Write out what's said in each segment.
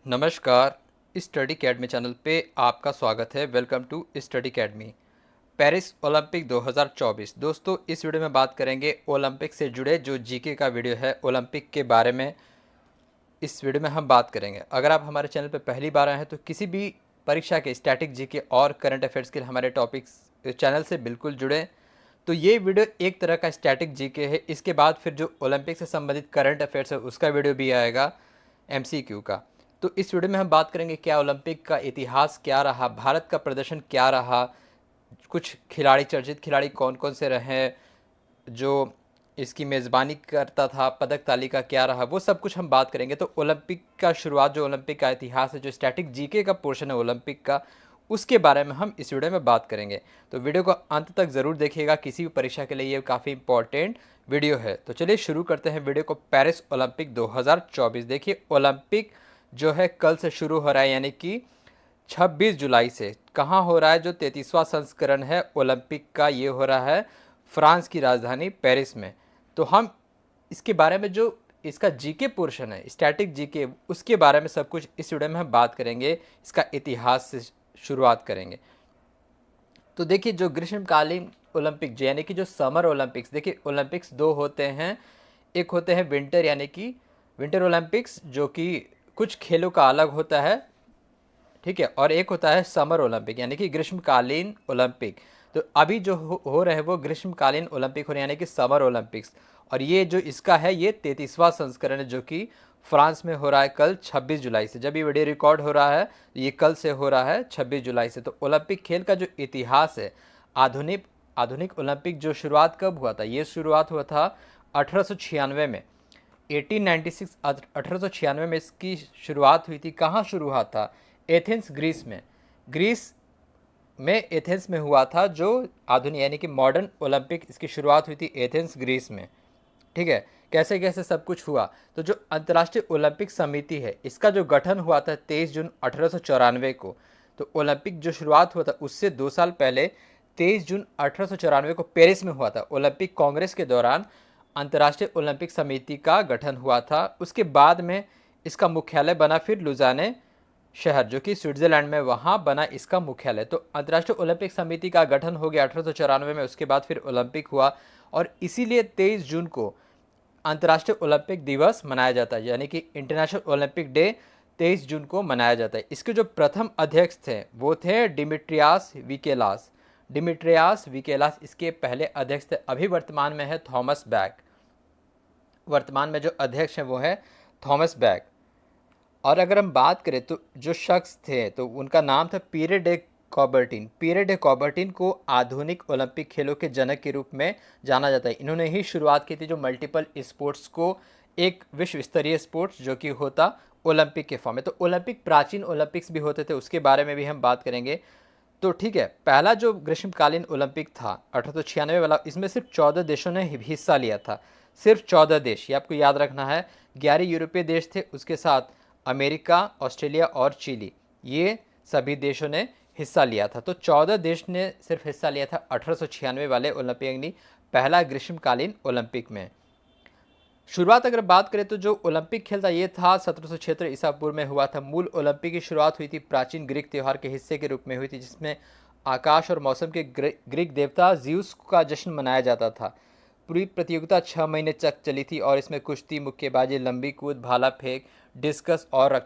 नमस्कार। Study academy channel पे आपका स्वागत है। Welcome to Study Academy. Paris Olympic 2024। दोस्तों, इस वीडियो में बात करेंगे ओलंपिक से जुड़े जो जीके का वीडियो है ओलंपिक के बारे में। इस वीडियो में हम बात करेंगे। अगर आप हमारे चैनल पर पहली बार आए हैं तो किसी भी परीक्षा के स्टैटिक जीके और करंट अफेयर्स के लिए हमारे टॉपिक्स चैनल से बिल्कुल जुड़े। तो ये वीडियो एक तरह का स्टैटिक जीके है। इसके बाद फिर जो ओलंपिक से संबंधित करंट अफेयर्स है उसका वीडियो भी आएगा, एमसीक्यू का। तो इस वीडियो में हम बात करेंगे क्या ओलंपिक का इतिहास क्या रहा, भारत का प्रदर्शन क्या रहा, कुछ खिलाड़ी, चर्चित खिलाड़ी कौन कौन से रहे, जो इसकी मेज़बानी करता था, पदक तालिका क्या रहा, वो सब कुछ हम बात करेंगे। तो ओलंपिक का शुरुआत, जो ओलंपिक का इतिहास है, जो स्टैटिक जीके का पोर्शन है ओलंपिक का, उसके बारे में हम इस वीडियो में बात करेंगे। तो वीडियो को अंत तक ज़रूर देखिएगा, किसी भी परीक्षा के लिए ये काफ़ी इंपॉर्टेंट वीडियो है। तो चलिए शुरू करते हैं वीडियो को। Paris Olympic 2024। देखिए, ओलंपिक जो है कल से शुरू हो रहा है, यानी कि 26 जुलाई से। कहाँ हो रहा है? जो 33वां संस्करण है ओलंपिक का, ये हो रहा है फ्रांस की राजधानी पेरिस में। तो हम इसके बारे में, जो इसका जीके पोर्शन है, स्टैटिक जीके, उसके बारे में सब कुछ इस वीडियो में हम बात करेंगे। इसका इतिहास से शुरुआत करेंगे। तो देखिए, जो ग्रीष्मकालीन ओलंपिक यानी कि जो समर ओलंपिक्स, देखिए ओलंपिक्स दो होते हैं। एक होते हैं विंटर, यानी कि विंटर ओलंपिक्स, जो कि कुछ खेलों का अलग होता है, ठीक है। और एक होता है समर ओलंपिक, यानी कि ग्रीष्मकालीन ओलंपिक। तो अभी जो हो रहे हैं वो ग्रीष्मकालीन ओलंपिक हो रहे हैं, यानी कि समर ओलंपिक्स। और ये जो इसका है, ये 33वां संस्करण है, जो कि फ्रांस में हो रहा है कल 26 जुलाई से। जब ये वीडियो रिकॉर्ड हो रहा है, ये कल से हो रहा है 26 जुलाई से। तो ओलंपिक खेल का जो इतिहास है, आधुनिक आधुनिक ओलंपिक जो शुरुआत कब हुआ था? ये शुरुआत हुआ था 1896 में। 1896, 1896 में इसकी शुरुआत हुई थी। कहाँ शुरू हुआ था? एथेंस, ग्रीस में। ग्रीस में एथेंस में हुआ था जो आधुनिक यानी कि मॉडर्न ओलंपिक, इसकी शुरुआत हुई थी एथेंस, ग्रीस में, ठीक है। कैसे कैसे सब कुछ हुआ? तो जो अंतर्राष्ट्रीय ओलंपिक समिति है, इसका जो गठन हुआ था 23 जून 1894 को। तो ओलंपिक जो शुरुआत हुआ था उससे 2 साल पहले 23 जून 1894 को पेरिस में हुआ था। ओलंपिक कांग्रेस के दौरान अंतर्राष्ट्रीय ओलंपिक समिति का गठन हुआ था। उसके बाद में इसका मुख्यालय बना फिर लुजाने शहर, जो कि स्विट्जरलैंड में, वहाँ बना इसका मुख्यालय। तो अंतर्राष्ट्रीय ओलंपिक समिति का गठन हो गया 1894 में। उसके बाद फिर ओलंपिक हुआ, और इसीलिए 23 जून को अंतर्राष्ट्रीय ओलंपिक दिवस मनाया जाता है, यानी कि इंटरनेशनल ओलंपिक डे 23 जून को मनाया जाता है। इसके जो प्रथम अध्यक्ष थे वो थे डिमिट्रियास विकेलास। डिमिट्रियास विकेलास इसके पहले अध्यक्ष थे। अभी वर्तमान में है थॉमस बैक। वर्तमान में जो अध्यक्ष हैं वो है थॉमस बैक। और अगर हम बात करें तो जो शख्स थे तो उनका नाम था पियरे डे कॉबर्टिन। पियरे डे कॉबर्टिन को आधुनिक ओलंपिक खेलों के जनक के रूप में जाना जाता है। इन्होंने ही शुरुआत की थी जो मल्टीपल स्पोर्ट्स को एक विश्व स्तरीय स्पोर्ट्स जो कि होता ओलंपिक के फॉर्म में। तो ओलंपिक, प्राचीन ओलंपिक्स भी होते थे, उसके बारे में भी हम बात करेंगे। तो ठीक है, पहला जो ग्रीष्मकालीन ओलंपिक था 1896 वाला, इसमें सिर्फ 14 देशों ने हिस्सा लिया था। सिर्फ 14 देश, ये आपको याद रखना है। 11 यूरोपीय देश थे, उसके साथ अमेरिका, ऑस्ट्रेलिया और चिली, ये सभी देशों ने हिस्सा लिया था। तो 14 देश ने सिर्फ हिस्सा लिया था 1896 वाले ओलंपिक, यानी पहला ग्रीष्मकालीन ओलंपिक में। शुरुआत अगर बात करें तो जो ओलंपिक खेल था ये था 1776 ईसा पूर्व में हुआ था। मूल ओलंपिक की शुरुआत हुई थी प्राचीन ग्रीक त्यौहार के हिस्से के रूप में हुई थी, जिसमें आकाश और मौसम के ग्रीक देवता ज्यूस का जश्न मनाया जाता था। पूरी प्रतियोगिता 6 महीने तक चली थी, और इसमें कुश्ती, मुक्केबाजी, लंबी कूद, भाला फेंक, डिस्कस और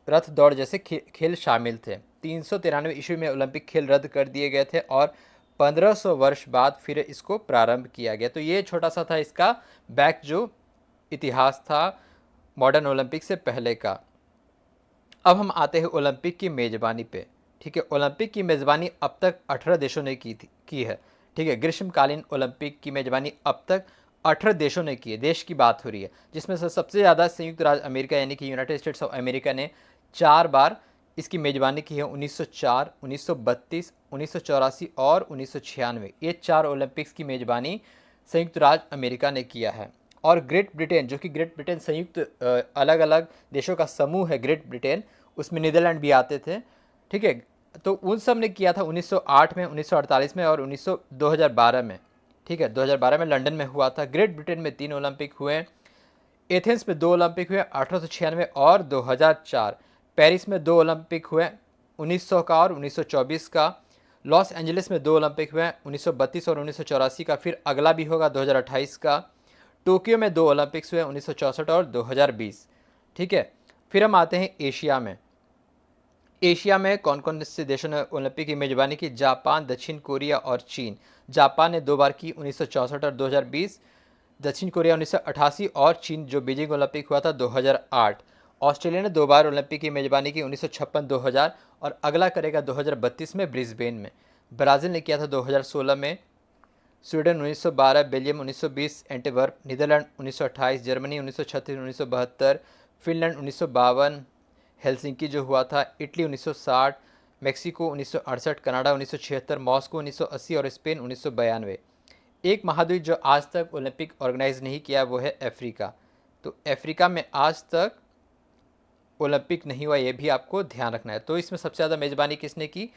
रथ दौड़ जैसे खेल शामिल थे। 393 ईस्वी में ओलंपिक खेल रद्द कर दिए गए थे, और 1500 वर्ष बाद फिर इसको प्रारंभ किया गया। तो ये छोटा सा था इसका बैक, जो इतिहास था मॉडर्न ओलंपिक से पहले का। अब हम आते हैं ओलंपिक की मेज़बानी पे, ठीक है। ओलंपिक की मेज़बानी अब तक 18 देशों ने की है, ठीक है। ग्रीष्मकालीन ओलंपिक की मेज़बानी अब तक 18 देशों ने की है। देश की बात हो रही है, जिसमें से सबसे ज़्यादा संयुक्त राज्य अमेरिका, यानी कि यूनाइटेड स्टेट्स ऑफ अमेरिका ने 4 बार इसकी मेज़बानी की है। 1904, 1932, 1984 और 1996, ये 4 ओलंपिक्स की मेज़बानी संयुक्त राज्य अमेरिका ने किया है। और ग्रेट ब्रिटेन, जो कि ग्रेट ब्रिटेन संयुक्त अलग अलग देशों का समूह है ग्रेट ब्रिटेन, उसमें नीदरलैंड भी आते थे, ठीक है। तो उन सब ने किया था 1908 में, 1948 में और 2012 में, ठीक है। 2012 में लंदन में हुआ था। ग्रेट ब्रिटेन में 3 ओलंपिक हुए। एथेंस में 2 ओलंपिक हुए 1896 और 2004। पेरिस में 2 ओलंपिक हुए 1900 का और 1924 का। लॉस एंजलिस में 2 ओलंपिक हुए 1932 और 1984 का, फिर अगला भी होगा 2028 का। टोक्यो में 2 ओलंपिक्स हुए 1964 और 2020। ठीक है, फिर हम आते हैं एशिया में। एशिया में कौन कौन से देशों ने ओलंपिक की मेजबानी की? जापान, दक्षिण कोरिया और चीन। जापान ने 2 बार की, 1964 और 2020। दक्षिण कोरिया 1988 और चीन जो बीजिंग ओलंपिक हुआ था 2008। ऑस्ट्रेलिया ने 2 बार ओलंपिक की मेजबानी की, 1956, 2000 और अगला करेगा 2032 में ब्रिस्बेन में। ब्राज़ील ने किया था 2016 में। Sweden 1912, Belgium 1920, Antwerp, Netherlands 1928, Germany 1936, 1972, Finland 1952, Helsinki जो हुआ था, इटली 1960, मेक्सिको 1968, कनाडा 1976, मॉस्को 1980 और स्पेन 1992। एक महाद्वीप जो आज तक ओलंपिक ऑर्गेनाइज नहीं किया वो है अफ्रीका। तो अफ्रीका में आज तक ओलंपिक नहीं हुआ, ये भी आपको ध्यान रखना है। तो इसमें सबसे ज़्यादा मेज़बानी किसने की?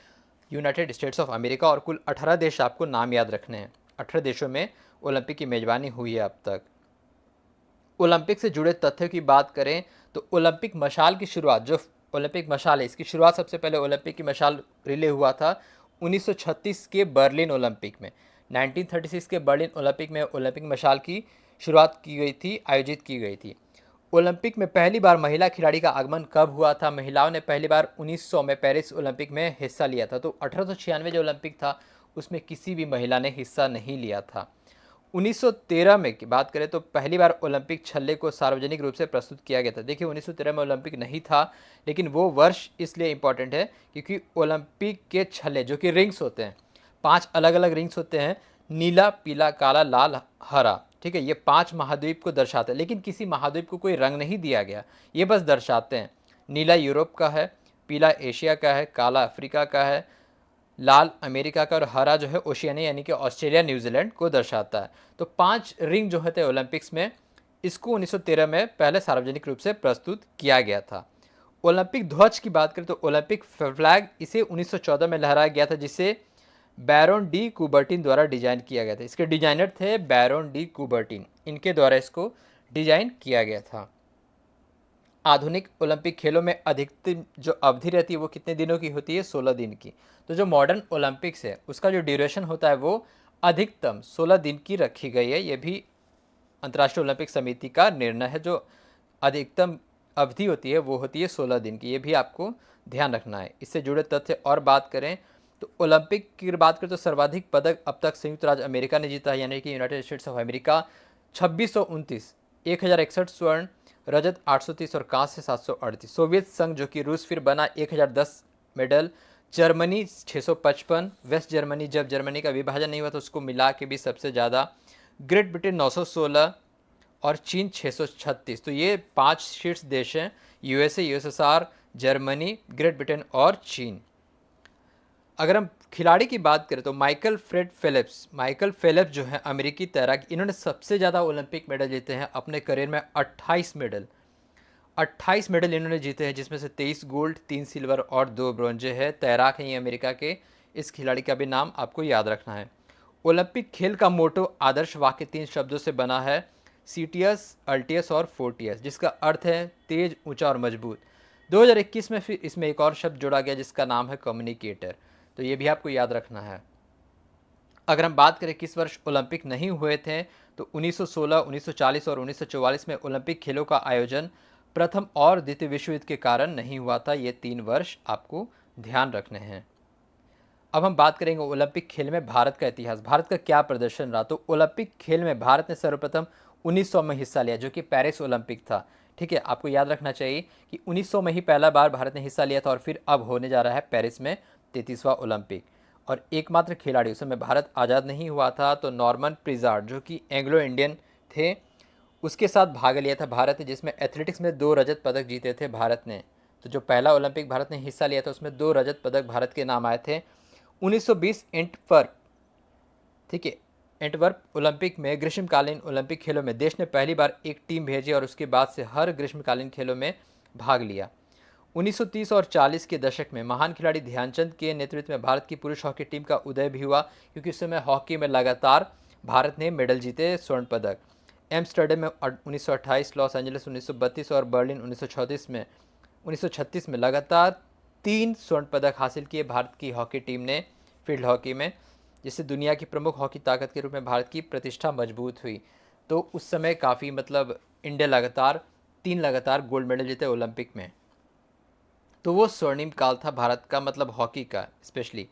United states of America. और कुल 18 देश आपको नाम याद रखने हैं। 18 देशों में ओलंपिक की मेज़बानी हुई है अब तक। ओलंपिक से जुड़े तथ्यों की बात करें तो ओलंपिक मशाल की शुरुआत, जो ओलंपिक मशाल है, इसकी शुरुआत सबसे पहले ओलंपिक की मशाल रिले हुआ था 1936 के बर्लिन ओलंपिक में। 1936 के बर्लिन ओलंपिक में ओलंपिक मशाल की शुरुआत की गई थी, आयोजित की गई थी। ओलंपिक में पहली बार महिला खिलाड़ी का आगमन कब हुआ था? महिलाओं ने पहली बार 1900 में पेरिस ओलंपिक में हिस्सा लिया था। तो 1896 जो ओलंपिक था उसमें किसी भी महिला ने हिस्सा नहीं लिया था। 1913 में की बात करें तो पहली बार ओलंपिक छल्ले को सार्वजनिक रूप से प्रस्तुत किया गया था। देखिए 1913 में ओलंपिक नहीं था, लेकिन वो वर्ष इसलिए इम्पॉर्टेंट है क्योंकि ओलंपिक के छल्ले जो कि रिंग्स होते हैं, 5 अलग अलग रिंग्स होते हैं, नीला, पीला, काला, लाल, हरा। ठीक है, ये 5 महाद्वीप को दर्शाते हैं, लेकिन किसी महाद्वीप को कोई रंग नहीं दिया गया, ये बस दर्शाते हैं। नीला यूरोप का है, पीला एशिया का है, काला अफ्रीका का है, लाल अमेरिका का और हरा जो है ओशियानिया यानी कि ऑस्ट्रेलिया न्यूजीलैंड को दर्शाता है। तो 5 रिंग जो होते हैं ओलंपिक्स में, इसको 1913 में पहले सार्वजनिक रूप से प्रस्तुत किया गया था। ओलंपिक ध्वज की बात करें तो ओलंपिक फ्लैग इसे 1914 में लहराया गया था, जिसे बैरोन डी कुबर्टिन द्वारा डिजाइन किया गया था। इसके डिजाइनर थे बैरोन डी कुबर्टिन, इनके द्वारा इसको डिजाइन किया गया था। आधुनिक ओलंपिक खेलों में अधिकतम जो अवधि रहती है वो कितने दिनों की होती है? 16 दिन की। तो जो मॉडर्न ओलंपिक्स है उसका जो ड्यूरेशन होता है वो अधिकतम 16 दिन की रखी गई है। ये भी अंतर्राष्ट्रीय ओलंपिक समिति का निर्णय है। जो अधिकतम अवधि होती है वो होती है 16 दिन की, ये भी आपको ध्यान रखना है। इससे जुड़े तथ्य और बात करें तो ओलंपिक की बात करें तो सर्वाधिक पदक अब तक संयुक्त राज्य अमेरिका ने जीता है, यानी कि यूनाइटेड स्टेट्स ऑफ अमेरिका। 2629, 1061 स्वर्ण, रजत 830 और कांस्य 738। सोवियत संघ जो कि रूस फिर बना 1010 मेडल। जर्मनी 655, वेस्ट जर्मनी जब जर्मनी का विभाजन नहीं हुआ तो उसको मिला के भी सबसे ज़्यादा। ग्रेट ब्रिटेन 916 और चीन 636। तो ये 5 शीर्ष देश हैं, USA, USSR, Germany, great Britain और चीन। अगर हम खिलाड़ी की बात करें तो माइकल फेलिप्स जो है अमेरिकी तैराक, इन्होंने सबसे ज़्यादा ओलंपिक मेडल जीते हैं अपने करियर में। 28 मेडल, 28 मेडल इन्होंने जीते हैं, जिसमें से 23 गोल्ड, 3 सिल्वर और 2 ब्रोंजे है। तैराक हैं ये अमेरिका के। इस खिलाड़ी का भी नाम आपको याद रखना है। ओलंपिक खेल का मोटो आदर्श वाक्य 3 शब्दों से बना है, सीटियस, अल्टियस और फोर्टियस, जिसका अर्थ है तेज, ऊंचा और मजबूत। 2021 में फिर इसमें एक और शब्द जोड़ा गया जिसका नाम है कम्युनिकेटर। तो ये भी आपको याद रखना है। अगर हम बात करें किस वर्ष ओलंपिक नहीं हुए थे तो 1916, 1940 और 1944 में ओलंपिक खेलों का आयोजन प्रथम और द्वितीय विश्व युद्ध के कारण नहीं हुआ था। ये 3 वर्ष आपको ध्यान रखने हैं। अब हम बात करेंगे ओलंपिक खेल में भारत का इतिहास, भारत का क्या प्रदर्शन रहा। तो ओलंपिक खेल में भारत ने सर्वप्रथम 1900 में हिस्सा लिया, जो कि पेरिस ओलंपिक था। ठीक है, आपको याद रखना चाहिए कि 1900 में ही पहला बार भारत ने हिस्सा लिया था और फिर अब होने जा रहा है पेरिस में 33वां ओलंपिक। और एकमात्र खिलाड़ी, उस समय भारत आज़ाद नहीं हुआ था, तो नॉर्मन प्रिजार्ड जो कि एंग्लो इंडियन थे, उसके साथ भाग लिया था भारत ने, जिसमें एथलेटिक्स में 2 रजत पदक जीते थे भारत ने। तो जो पहला ओलंपिक भारत ने हिस्सा लिया था उसमें 2 रजत पदक भारत के नाम आए थे। 1920 एंटवर्प, ठीक है, एंटवर्प ओलंपिक में ग्रीष्मकालीन ओलंपिक खेलों में देश ने पहली बार एक टीम भेजी और उसके बाद से हर ग्रीष्मकालीन खेलों में भाग लिया। 1930 और 40 के दशक में महान खिलाड़ी ध्यानचंद के नेतृत्व में भारत की पुरुष हॉकी टीम का उदय भी हुआ, क्योंकि उस समय हॉकी में लगातार भारत ने मेडल जीते, स्वर्ण पदक। एम्स्टर्डम में 1928, लॉस एंजलिस 1932 और बर्लिन 1936 में लगातार 3 स्वर्ण पदक हासिल किए भारत की हॉकी टीम ने फील्ड हॉकी में, जिससे दुनिया की प्रमुख हॉकी ताकत के रूप में भारत की प्रतिष्ठा मजबूत हुई। तो उस समय काफ़ी मतलब इंडिया लगातार 3 लगातार गोल्ड मेडल जीते ओलंपिक में। तो वो स्वर्णिम काल था भारत का, मतलब हॉकी का स्पेशली।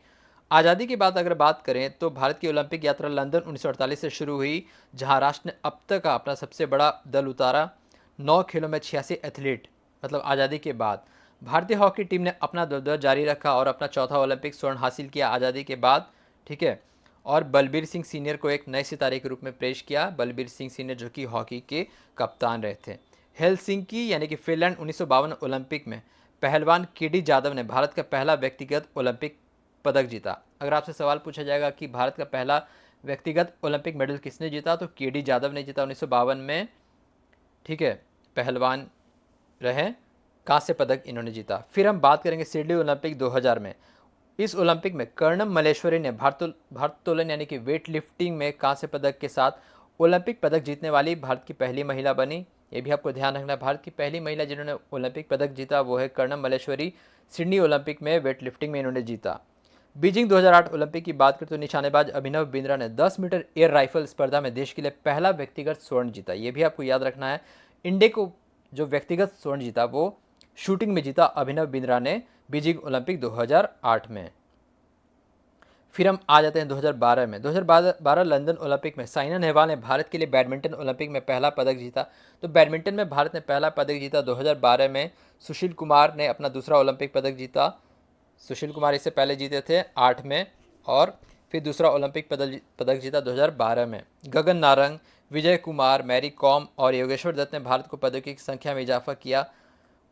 आज़ादी की बात अगर बात करें तो भारत की ओलंपिक यात्रा लंदन 1948 से शुरू हुई, जहां राष्ट्र ने अब तक का अपना सबसे बड़ा दल उतारा। 9 खेलों में 86 एथलीट, मतलब आज़ादी के बाद भारतीय हॉकी टीम ने अपना दबदबा जारी रखा और अपना चौथा ओलंपिक स्वर्ण हासिल किया आज़ादी के बाद। ठीक है, और बलबीर सिंह सीनियर को एक नए सितारे के रूप में पेश किया। बलबीर सिंह सीनियर जो कि हॉकी के कप्तान रहे थे। हेलसिंकी यानी कि फिनलैंड 1952 ओलंपिक में पहलवान केडी जाधव ने भारत का पहला व्यक्तिगत ओलंपिक पदक जीता। अगर आपसे सवाल पूछा जाएगा कि भारत का पहला व्यक्तिगत ओलंपिक मेडल किसने जीता, तो केडी जाधव ने जीता 1952 में। ठीक है, पहलवान रहे, कांस्य पदक इन्होंने जीता। फिर हम बात करेंगे सिडनी ओलंपिक 2000 में। इस ओलंपिक में कर्णम मल्लेश्वरी ने भारोत्तोलन यानी कि वेट लिफ्टिंग में कांस्य पदक के साथ ओलंपिक पदक जीतने वाली भारत की पहली महिला बनी। ये भी आपको ध्यान रखना है, भारत की पहली महिला जिन्होंने ओलंपिक पदक जीता वो है कर्णम मल्लेश्वरी। सिडनी ओलंपिक में वेट लिफ्टिंग में इन्होंने जीता। बीजिंग 2008 ओलंपिक की बात करें तो निशानेबाज अभिनव बिंद्रा ने 10 मीटर एयर राइफल स्पर्धा में देश के लिए पहला व्यक्तिगत स्वर्ण जीता। ये भी आपको याद रखना है। इंडिया को जो व्यक्तिगत स्वर्ण जीता वो शूटिंग में जीता अभिनव बिंद्रा ने बीजिंग ओलंपिक 2008 में। फिर हम आ जाते हैं 2012 में। 2012 लंदन ओलंपिक में साइना नेहवाल ने भारत के लिए बैडमिंटन ओलंपिक में पहला पदक जीता। तो बैडमिंटन में भारत ने पहला पदक जीता 2012 में। सुशील कुमार ने अपना दूसरा ओलंपिक पदक जीता। सुशील कुमार इससे पहले जीते थे 8 में, और फिर दूसरा ओलंपिक पदक जीता 2012 में। गगन नारंग, विजय कुमार, मैरी कॉम और योगेश्वर दत्त ने भारत को पदकों की संख्या में इजाफा किया।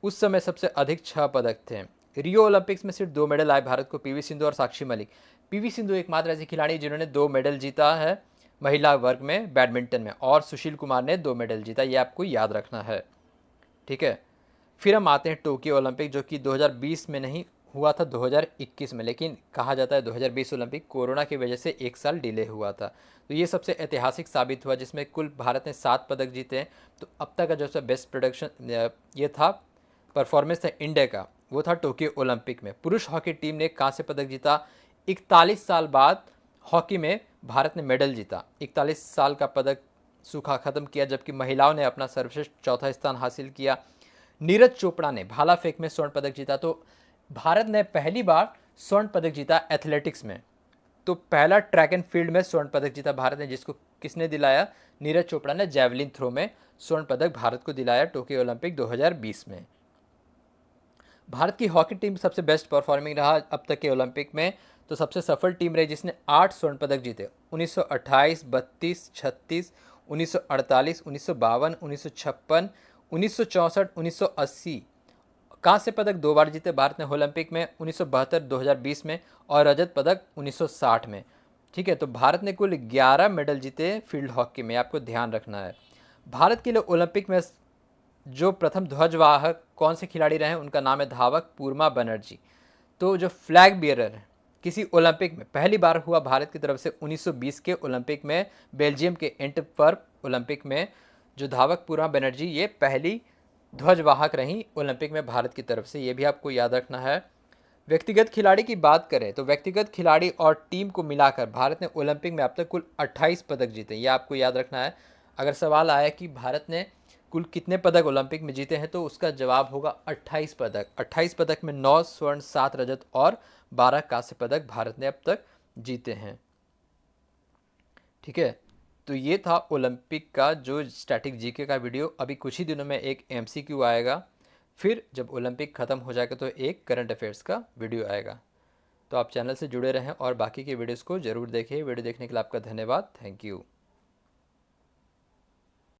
उस समय सबसे अधिक 6 पदक थे। रियो ओलंपिक्स में सिर्फ 2 मेडल आए भारत को, पीवी सिंधु और साक्षी मलिक। पीवी सिंधु एकमात्र ऐसी खिलाड़ी जिन्होंने 2 मेडल जीता है महिला वर्ग में बैडमिंटन में, और सुशील कुमार ने 2 मेडल जीता। ये आपको याद रखना है। ठीक है, फिर हम आते हैं टोक्यो ओलंपिक, जो कि 2020 में नहीं हुआ था, 2021 में, लेकिन कहा जाता है 2020 ओलंपिक कोरोना की वजह से 1 साल डिले हुआ था। तो ये सबसे ऐतिहासिक साबित हुआ, जिसमें कुल भारत ने 7 पदक जीते हैं। तो अब तक का जो बेस्ट प्रोडक्शन ये था, परफॉर्मेंस था इंडिया का, वो था टोक्यो ओलंपिक में। पुरुष हॉकी टीम ने कांस्य पदक जीता। 41 साल बाद हॉकी में भारत ने मेडल जीता। 41 साल का पदक सूखा खत्म किया, जबकि महिलाओं ने अपना सर्वश्रेष्ठ चौथा स्थान हासिल किया। नीरज चोपड़ा ने भाला फेंक में स्वर्ण पदक जीता। तो भारत ने पहली बार स्वर्ण पदक जीता एथलेटिक्स में। तो पहला ट्रैक एंड फील्ड में स्वर्ण पदक जीता भारत ने, जिसको किसने दिलाया? नीरज चोपड़ा ने जैवलिन थ्रो में स्वर्ण पदक भारत को दिलाया टोक्यो ओलंपिक 2020 में। भारत की हॉकी टीम सबसे बेस्ट परफॉर्मिंग रहा अब तक के ओलंपिक में। तो सबसे सफल टीम रही जिसने 8 स्वर्ण पदक जीते। 1928, 32, 36, 1948, 1952, 1956, 1964, 1980। कांस्य पदक 2 बार जीते भारत ने ओलंपिक में, 1972, 2020 में, और रजत पदक 1960 में। ठीक है, तो भारत ने कुल 11 मेडल जीते फील्ड हॉकी में, आपको ध्यान रखना है। भारत के लिए ओलंपिक में जो प्रथम ध्वजवाहक कौन से खिलाड़ी रहे, उनका नाम है धावक पूर्मा बनर्जी। तो जो फ्लैग बियरर है किसी ओलंपिक में पहली बार हुआ भारत की तरफ से 1920 के ओलंपिक में, बेल्जियम के एंटवर्प ओलंपिक में। जो धावक पूर्मा बनर्जी ये पहली ध्वजवाहक रही ओलंपिक में भारत की तरफ से, ये भी आपको याद रखना है। व्यक्तिगत खिलाड़ी की बात करें तो व्यक्तिगत खिलाड़ी और टीम को मिलाकर भारत ने ओलंपिक में अब तक कुल 28 पदक जीते, ये आपको याद रखना है। अगर सवाल आया कि भारत ने कुल कितने पदक ओलंपिक में जीते हैं, तो उसका जवाब होगा 28 पदक। 28 पदक में 9 स्वर्ण, 7 रजत और 12 कांस्य पदक भारत ने अब तक जीते हैं। ठीक है, तो ये था ओलंपिक का जो स्टैटिक जीके का वीडियो। अभी कुछ ही दिनों में एक एमसीक्यू आएगा, फिर जब ओलंपिक ख़त्म हो जाएगा तो एक करंट अफेयर्स का वीडियो आएगा। तो आप चैनल से जुड़े रहें और बाकी के वीडियोस को ज़रूर देखें। वीडियो देखने के लिए आपका धन्यवाद। Thank you.